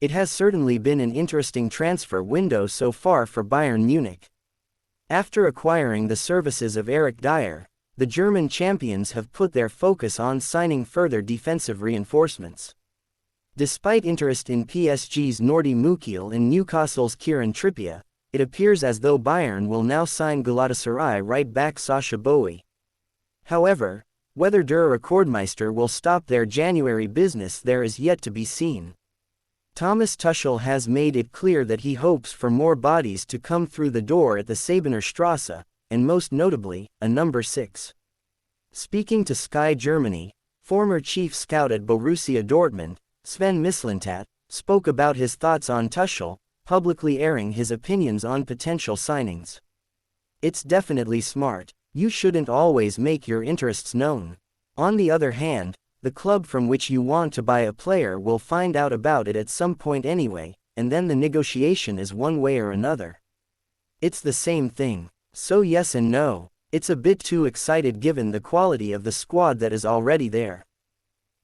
It has certainly been an interesting transfer window so far for Bayern Munich. After acquiring the services of Eric Dier, the German champions have put their focus on signing further defensive reinforcements. Despite interest in PSG's Nordi Mukiel and Newcastle's Kieran Trippier, it appears as though Bayern will now sign Galatasaray right-back Sacha Boey. However, whether Der Rekordmeister will stop their January business there is yet to be seen. Thomas Tuchel has made it clear that he hopes for more bodies to come through the door at the Säbener Straße, and most notably, a number 6. Speaking to Sky Germany, former chief scout at Borussia Dortmund, SVEN MISLINTAT, spoke about his thoughts on Tuchel, publicly airing his opinions on potential signings. It's definitely smart. You shouldn't always make your interests known. On the other hand, the club from which you want to buy a player will find out about it at some point anyway, and then the negotiation is one way or another. It's the same thing. So yes and no. It's a bit too excited given the quality of the squad that is already there.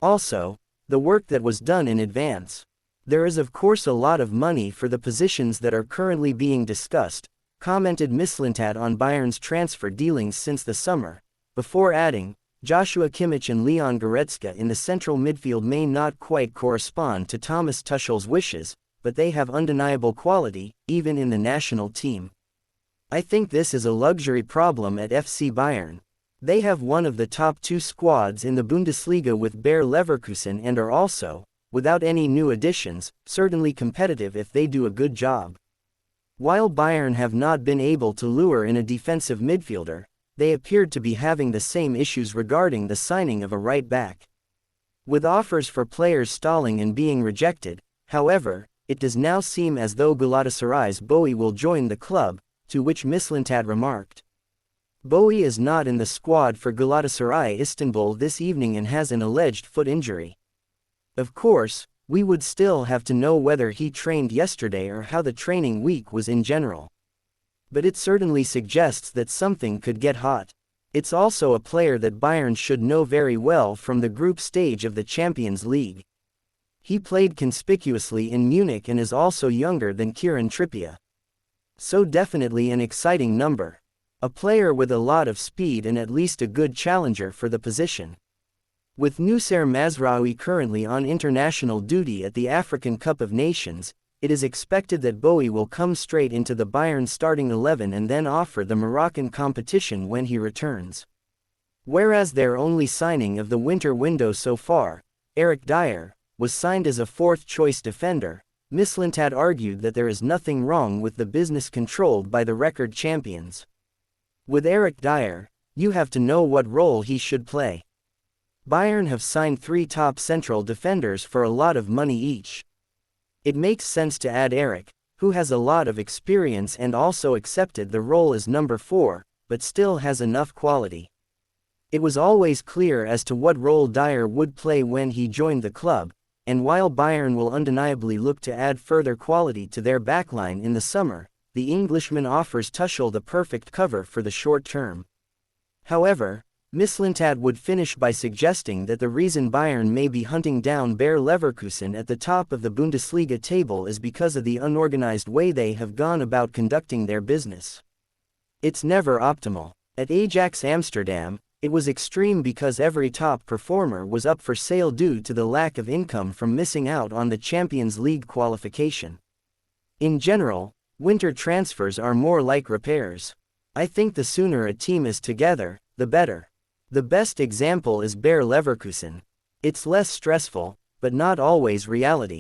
Also, the work that was done in advance. There is of course a lot of money for the positions that are currently being discussed, commented Mislintat on Bayern's transfer dealings since the summer, before adding, Joshua Kimmich and Leon Goretzka in the central midfield may not quite correspond to Thomas Tuchel's wishes, but they have undeniable quality, even in the national team. I think this is a luxury problem at FC Bayern. They have one of the top 2 squads in the Bundesliga with Bayer Leverkusen and are also, without any new additions, certainly competitive if they do a good job. While Bayern have not been able to lure in a defensive midfielder, they appeared to be having the same issues regarding the signing of a right back. With offers for players stalling and being rejected, however, it does now seem as though Galatasaray's Boey will join the club, to which Mislintat remarked. Boey is not in the squad for Galatasaray Istanbul this evening and has an alleged foot injury. Of course, we would still have to know whether he trained yesterday or how the training week was in general. But it certainly suggests that something could get hot. It's also a player that Bayern should know very well from the group stage of the Champions League. He played conspicuously in Munich and is also younger than Kieran Trippier. So definitely an exciting number. A player with a lot of speed and at least a good challenger for the position. With Noussair Mazraoui currently on international duty at the African Cup of Nations, it is expected that Boey will come straight into the Bayern starting 11 and then offer the Moroccan competition when he returns. Whereas their only signing of the winter window so far, Eric Dier, was signed as a 4th-choice defender, Mislintat argued that there is nothing wrong with the business controlled by the record champions. With Eric Dier, you have to know what role he should play. Bayern have signed 3 top central defenders for a lot of money each. It makes sense to add Eric, who has a lot of experience and also accepted the role as number 4, but still has enough quality. It was always clear as to what role Dier would play when he joined the club, and while Bayern will undeniably look to add further quality to their backline in the summer, the Englishman offers Tuchel the perfect cover for the short term. However, Mislintat would finish by suggesting that the reason Bayern may be hunting down Bayer Leverkusen at the top of the Bundesliga table is because of the unorganized way they have gone about conducting their business. It's never optimal. At Ajax Amsterdam, it was extreme because every top performer was up for sale due to the lack of income from missing out on the Champions League qualification. In general, winter transfers are more like repairs. I think the sooner a team is together, the better. The best example is Bayer Leverkusen. It's less stressful, but not always reality.